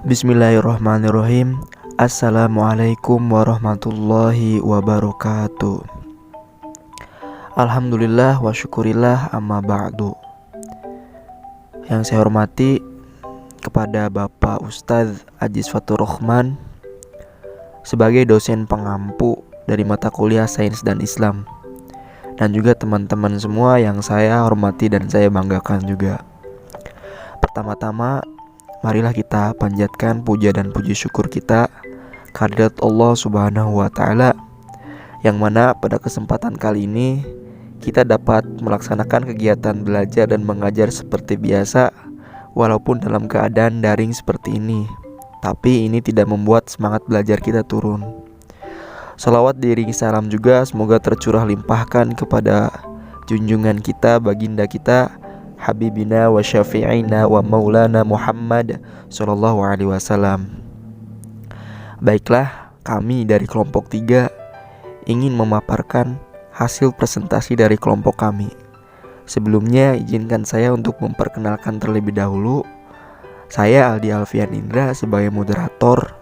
Bismillahirrahmanirrahim. Assalamualaikum warahmatullahi wabarakatuh. Alhamdulillah wa syukurillah amma ba'du. Yang saya hormati kepada Bapak Ustadz Ajis Fatur Rahman sebagai dosen pengampu dari mata kuliah Sains dan Islam, dan juga teman-teman semua yang saya hormati dan saya banggakan juga. Pertama-tama, marilah kita panjatkan puja dan puji syukur kita kehadirat Allah Subhanahu wa Ta'ala, yang mana pada kesempatan kali ini kita dapat melaksanakan kegiatan belajar dan mengajar seperti biasa, walaupun dalam keadaan daring seperti ini. Tapi ini tidak membuat semangat belajar kita turun. Salawat diiringi salam juga semoga tercurah limpahkan kepada junjungan kita, baginda kita, Habibina wa syafi'ina wa maulana Muhammad sallallahu alaihi wasallam. Baiklah, kami dari kelompok 3 ingin memaparkan hasil presentasi dari kelompok kami. Sebelumnya izinkan saya untuk memperkenalkan terlebih dahulu. Saya Aldi Alfian Indra sebagai moderator,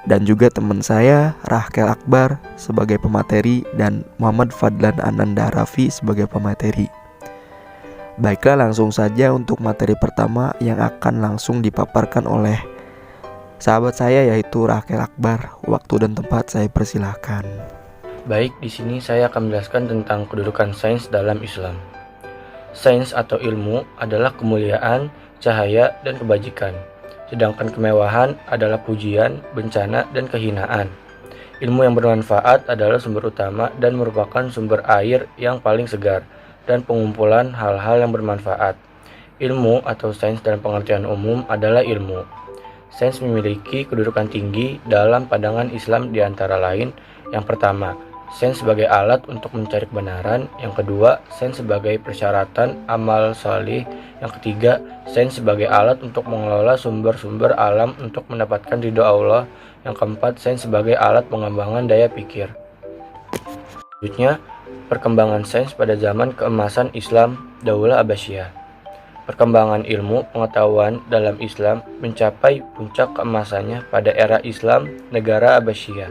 dan juga teman saya Rahkel Akbar sebagai pemateri dan Muhammad Fadlan Ananda Rafi sebagai pemateri. Baiklah, langsung saja untuk materi pertama yang akan langsung dipaparkan oleh sahabat saya, yaitu Rahkel Akbar. Waktu dan tempat saya persilahkan. Baik, di sini saya akan menjelaskan tentang kedudukan sains dalam Islam. Sains atau ilmu adalah kemuliaan, cahaya, dan kebajikan. Sedangkan kemewahan adalah pujian, bencana, dan kehinaan. Ilmu yang bermanfaat adalah sumber utama dan merupakan sumber air yang paling segar dan pengumpulan hal-hal yang bermanfaat. Ilmu atau sains dalam pengertian umum adalah ilmu. Sains memiliki kedudukan tinggi dalam pandangan Islam di antara lain. Yang pertama, sains sebagai alat untuk mencari kebenaran. Yang kedua, sains sebagai persyaratan amal salih. Yang ketiga, sains sebagai alat untuk mengelola sumber-sumber alam untuk mendapatkan ridho Allah. Yang keempat, sains sebagai alat pengembangan daya pikir. Selanjutnya, perkembangan sains pada zaman keemasan Islam Daulah Abbasiyah. Perkembangan ilmu pengetahuan dalam Islam mencapai puncak keemasannya pada era Islam negara Abbasiyah.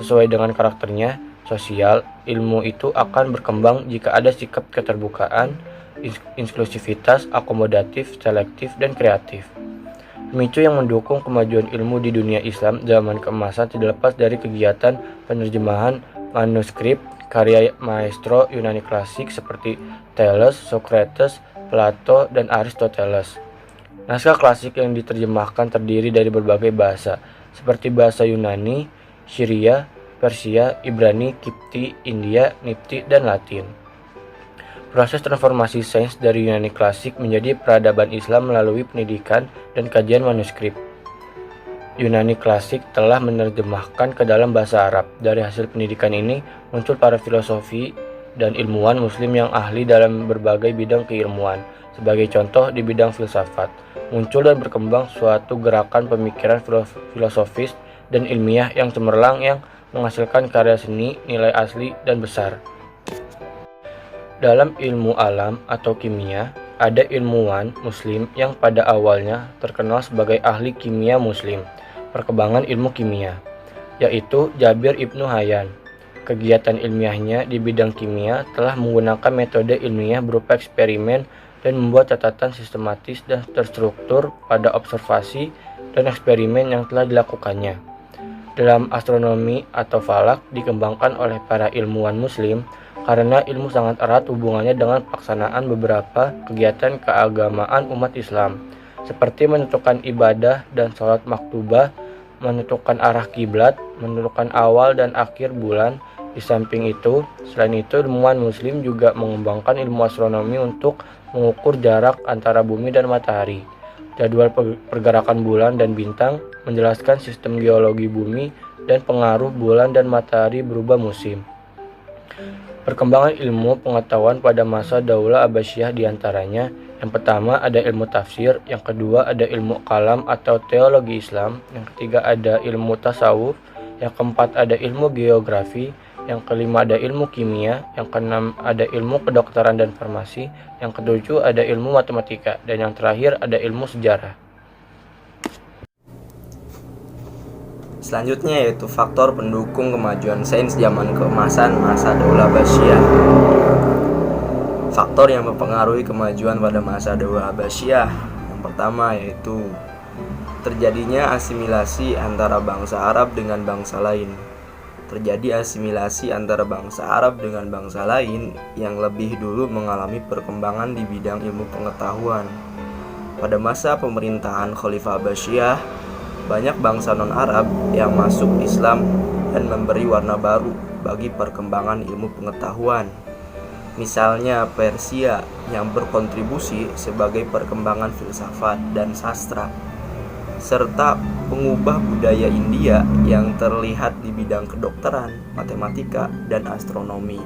Sesuai dengan karakternya sosial, ilmu itu akan berkembang jika ada sikap keterbukaan, inklusivitas, akomodatif, selektif, dan kreatif. Pemicu yang mendukung kemajuan ilmu di dunia Islam zaman keemasan tidak lepas dari kegiatan penerjemahan manuskrip karya maestro Yunani klasik seperti Thales, Socrates, Plato, dan Aristoteles. Naskah klasik yang diterjemahkan terdiri dari berbagai bahasa, seperti bahasa Yunani, Syria, Persia, Ibrani, Kipti, India, Nipti, dan Latin. Proses transformasi sains dari Yunani klasik menjadi peradaban Islam melalui pendidikan dan kajian manuskrip. Yunani klasik telah menerjemahkan ke dalam bahasa Arab. Dari hasil pendidikan ini muncul para filosofi dan ilmuwan muslim yang ahli dalam berbagai bidang keilmuan. Sebagai contoh, di bidang filsafat, muncul dan berkembang suatu gerakan pemikiran filosofis dan ilmiah yang cemerlang yang menghasilkan karya seni nilai asli dan besar. Dalam ilmu alam atau kimia, ada ilmuwan muslim yang pada awalnya terkenal sebagai ahli kimia muslim. Perkembangan ilmu kimia, yaitu Jabir Ibnu Hayyan. Kegiatan ilmiahnya di bidang kimia telah menggunakan metode ilmiah berupa eksperimen dan membuat catatan sistematis dan terstruktur pada observasi dan eksperimen yang telah dilakukannya. Dalam astronomi atau falak dikembangkan oleh para ilmuwan muslim karena ilmu sangat erat hubungannya dengan pelaksanaan beberapa kegiatan keagamaan umat Islam, seperti menentukan ibadah dan sholat maktubah, menentukan arah kiblat, menentukan awal dan akhir bulan. Di samping itu, selain itu, ilmuwan muslim juga mengembangkan ilmu astronomi untuk mengukur jarak antara bumi dan matahari, jadwal pergerakan bulan dan bintang, menjelaskan sistem geologi bumi, dan pengaruh bulan dan matahari berubah musim. Perkembangan ilmu pengetahuan pada masa Daulah Abbasiyah diantaranya, yang pertama ada ilmu tafsir, yang kedua ada ilmu kalam atau teologi Islam, yang ketiga ada ilmu tasawuf, yang keempat ada ilmu geografi, yang kelima ada ilmu kimia, yang keenam ada ilmu kedokteran dan farmasi, yang ketujuh ada ilmu matematika, dan yang terakhir ada ilmu sejarah. Selanjutnya yaitu faktor pendukung kemajuan sains zaman keemasan masa Daulah Abbasiyah. Faktor yang mempengaruhi kemajuan pada masa Daulah Abbasiyah, yang pertama yaitu terjadinya asimilasi antara bangsa Arab dengan bangsa lain. Terjadi asimilasi antara bangsa Arab dengan bangsa lain yang lebih dulu mengalami perkembangan di bidang ilmu pengetahuan. Pada masa pemerintahan Khalifah Abbasiyah, banyak bangsa non-Arab yang masuk Islam dan memberi warna baru bagi perkembangan ilmu pengetahuan. Misalnya Persia yang berkontribusi sebagai perkembangan filsafat dan sastra, serta pengubah budaya India yang terlihat di bidang kedokteran, matematika, dan astronomi.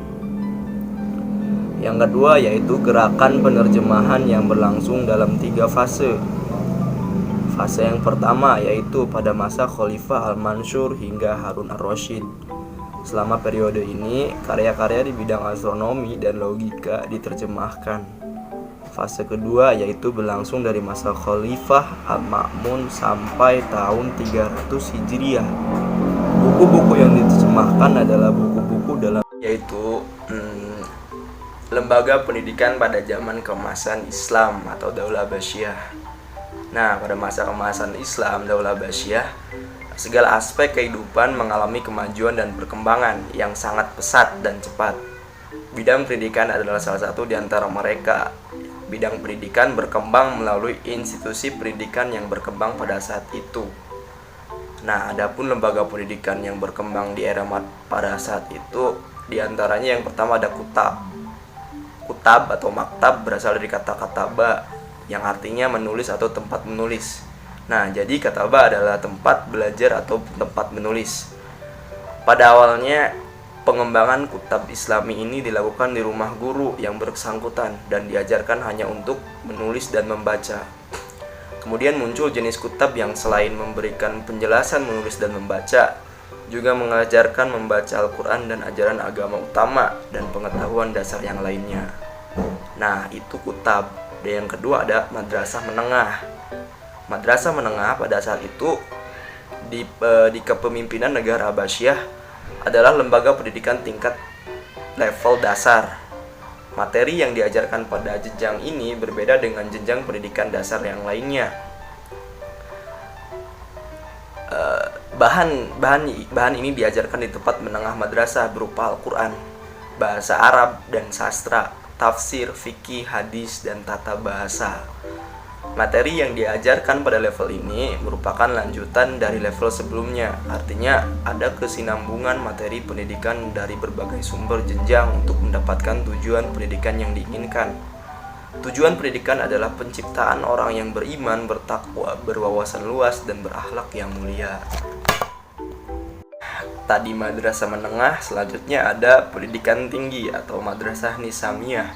Yang kedua yaitu gerakan penerjemahan yang berlangsung dalam 3 fase. Fase yang pertama yaitu pada masa Khalifah Al-Mansur hingga Harun Ar-Rasyid. Selama periode ini, karya-karya di bidang astronomi dan logika diterjemahkan. Fase kedua yaitu berlangsung dari masa Khalifah Al-Ma'mun sampai tahun 300 Hijriah. Buku-buku yang diterjemahkan adalah buku-buku dalam yaitu lembaga pendidikan pada zaman keemasan Islam atau Daulah Abbasiyah. Nah, pada masa keemasan Islam Daulah Abbasiyah, segala aspek kehidupan mengalami kemajuan dan perkembangan yang sangat pesat dan cepat. Bidang pendidikan adalah salah satu di antara mereka. Bidang pendidikan berkembang melalui institusi pendidikan yang berkembang pada saat itu. Nah, adapun lembaga pendidikan yang berkembang di era pada saat itu, di antaranya yang pertama ada kutab. Kutab atau maktab berasal dari kata kataba yang artinya menulis atau tempat menulis. Nah, jadi kataba adalah tempat belajar atau tempat menulis. Pada awalnya, pengembangan kutab Islami ini dilakukan di rumah guru yang bersangkutan dan diajarkan hanya untuk menulis dan membaca. Kemudian muncul jenis kutab yang selain memberikan penjelasan menulis dan membaca, juga mengajarkan membaca Al-Quran dan ajaran agama utama dan pengetahuan dasar yang lainnya. Nah, itu kutab. Dan yang kedua ada madrasah menengah. Madrasah menengah pada saat itu di kepemimpinan negara Abbasiyah adalah lembaga pendidikan tingkat level dasar. Materi yang diajarkan pada jenjang ini berbeda dengan jenjang pendidikan dasar yang lainnya. Bahan ini diajarkan di tempat menengah madrasah berupa Al-Quran, bahasa Arab dan sastra, tafsir, fikih, hadis, dan tata bahasa. Materi yang diajarkan pada level ini merupakan lanjutan dari level sebelumnya. Artinya ada kesinambungan materi pendidikan dari berbagai sumber jenjang untuk mendapatkan tujuan pendidikan yang diinginkan. Tujuan pendidikan adalah penciptaan orang yang beriman, bertakwa, berwawasan luas, dan berakhlak yang mulia. Tadi madrasah menengah, selanjutnya ada pendidikan tinggi atau madrasah nizamiyah.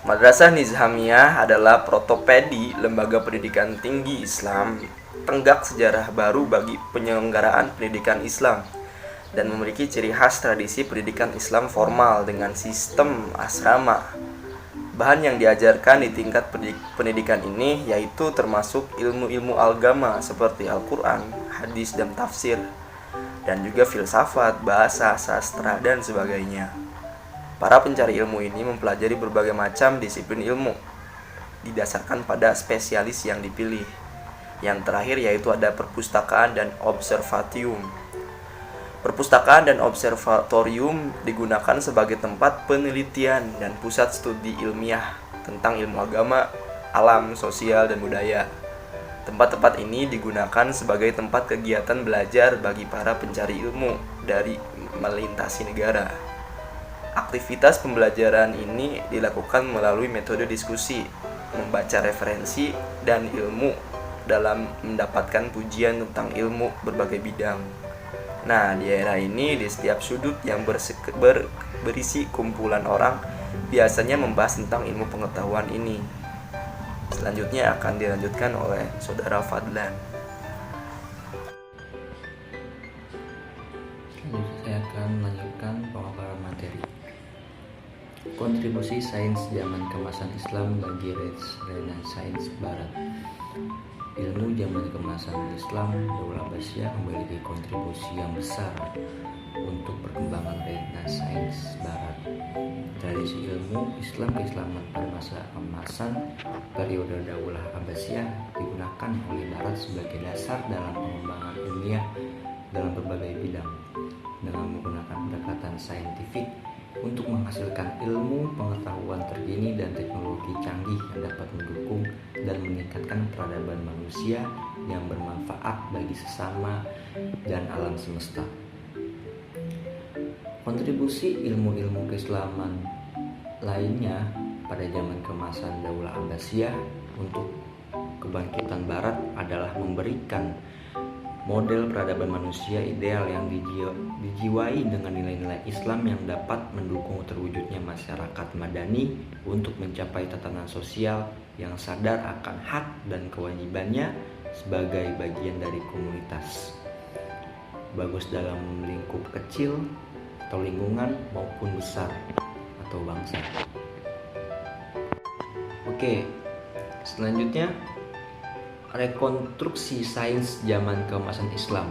Madrasah Nizamiyah adalah protopedi lembaga pendidikan tinggi Islam, tenggak sejarah baru bagi penyelenggaraan pendidikan Islam, dan memiliki ciri khas tradisi pendidikan Islam formal dengan sistem asrama. Bahan yang diajarkan di tingkat pendidikan ini yaitu termasuk ilmu-ilmu agama seperti Al-Quran, hadis, dan tafsir, dan juga filsafat, bahasa, sastra, dan sebagainya. Para pencari ilmu ini mempelajari berbagai macam disiplin ilmu, didasarkan pada spesialis yang dipilih. Yang terakhir yaitu ada perpustakaan dan observatorium. Perpustakaan dan observatorium digunakan sebagai tempat penelitian dan pusat studi ilmiah tentang ilmu agama, alam, sosial, dan budaya. Tempat-tempat ini digunakan sebagai tempat kegiatan belajar bagi para pencari ilmu dari melintasi negara. Aktivitas pembelajaran ini dilakukan melalui metode diskusi, membaca referensi, dan ilmu dalam mendapatkan pujian tentang ilmu berbagai bidang. Nah, di era ini di setiap sudut yang berisi kumpulan orang biasanya membahas tentang ilmu pengetahuan ini. Selanjutnya akan dilanjutkan oleh Saudara Fadlan. Saya akan melanjutkan pemaparan materi. Kontribusi sains zaman keemasan Islam bagi Renaissance Barat. ilmu zaman keemasan Islam Daulah Abbasiyah memiliki kontribusi yang besar untuk perkembangan sains Barat. Tradisi ilmu Islam keislaman pada masa keemasan periode Daulah Abbasiyah digunakan oleh Barat sebagai dasar dalam pengembangan ilmiah dalam berbagai bidang dengan menggunakan pendekatan saintifik untuk menghasilkan ilmu pengetahuan terkini dan teknologi canggih yang dapat mendukung dan meningkatkan peradaban manusia yang bermanfaat bagi sesama dan alam semesta. Kontribusi ilmu-ilmu keislaman lainnya pada zaman keemasan Daulah Abbasiyah untuk kebangkitan Barat adalah memberikan model peradaban manusia ideal yang dijiwai dengan nilai-nilai Islam yang dapat mendukung terwujudnya masyarakat madani untuk mencapai tatanan sosial yang sadar akan hak dan kewajibannya sebagai bagian dari komunitas, bagus dalam lingkup kecil atau lingkungan maupun besar atau bangsa. Oke, selanjutnya rekonstruksi sains zaman keemasan Islam.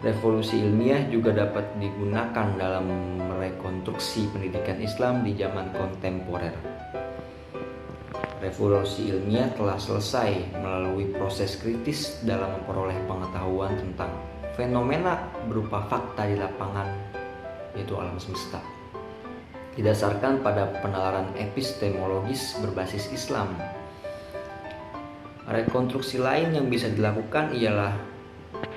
Revolusi ilmiah juga dapat digunakan dalam merekonstruksi pendidikan Islam di zaman kontemporer. Revolusi ilmiah telah selesai melalui proses kritis dalam memperoleh pengetahuan tentang fenomena berupa fakta di lapangan, yaitu alam semesta, didasarkan pada penalaran epistemologis berbasis Islam. Rekonstruksi lain yang bisa dilakukan ialah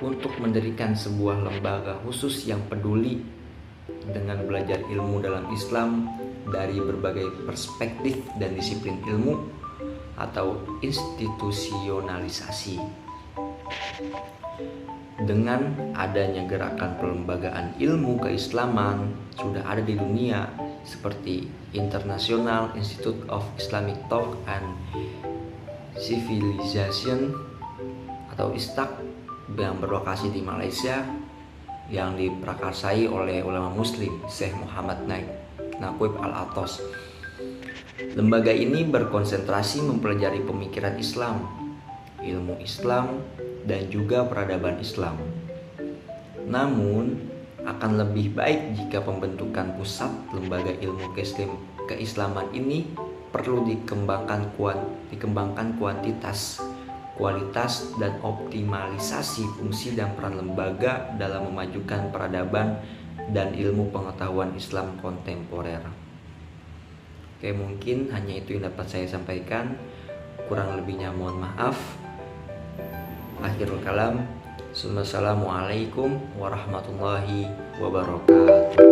untuk mendirikan sebuah lembaga khusus yang peduli dengan belajar ilmu dalam Islam dari berbagai perspektif dan disiplin ilmu atau institusionalisasi. Dengan adanya gerakan pelembagaan ilmu keislaman sudah ada di dunia seperti International Institute of Islamic Thought and Civilization atau ISTAC yang berlokasi di Malaysia yang diprakarsai oleh ulama muslim Syekh Muhammad Naqib Al-Atos. Lembaga ini berkonsentrasi mempelajari pemikiran Islam, ilmu Islam, dan juga peradaban Islam. Namun, akan lebih baik jika pembentukan pusat lembaga ilmu keislaman ini perlu dikembangkan kuantitas, kualitas, dan optimalisasi fungsi dan peran lembaga dalam memajukan peradaban dan ilmu pengetahuan Islam kontemporer. Oke, mungkin hanya itu yang dapat saya sampaikan. Kurang lebihnya mohon maaf. Akhirul kalam. Assalamualaikum warahmatullahi wabarakatuh.